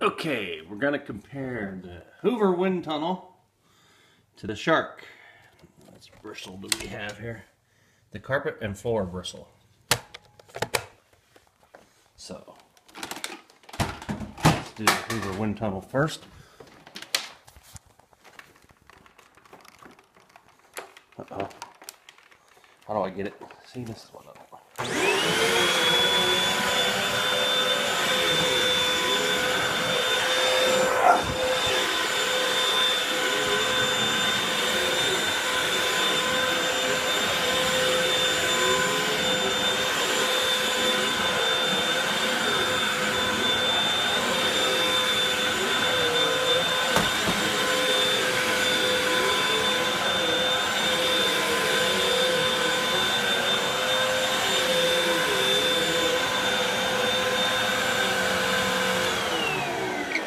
Okay, we're going to compare the Hoover wind tunnel to the Shark. What bristle do we have here? The carpet and floor bristle. So, let's do the Hoover wind tunnel first. Uh-oh. How do I get it? See, this is one of them.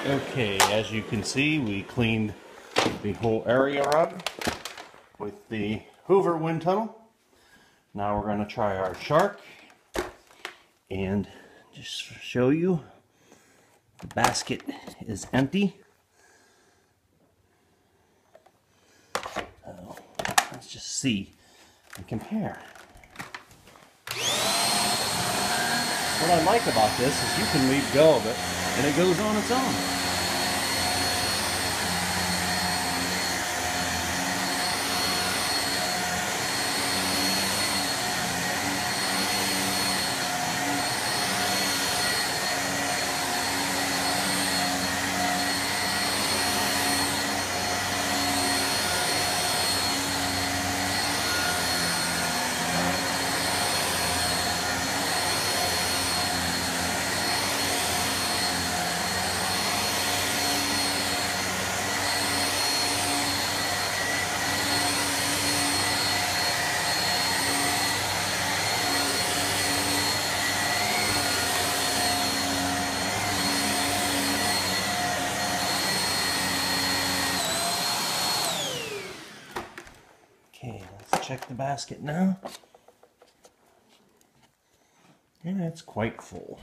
Okay, as you can see, we cleaned the whole area up with the Hoover wind tunnel. Now we're going to try our Shark and just show you the basket is empty. So let's just see and compare. What I like about this is you can leave go of it and it goes on its own. Okay, let's check the basket now. And it's quite full.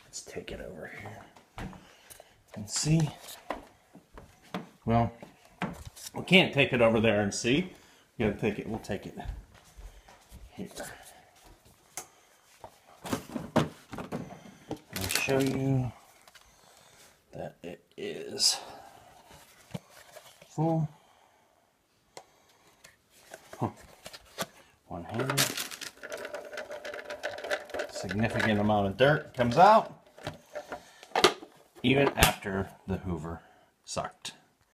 Let's take it over here and see. Well, we can't take it over there and see. We gotta take it, we'll take it here. I'll show you that it is full. One-handed. Significant amount of dirt comes out even after the Hoover sucked.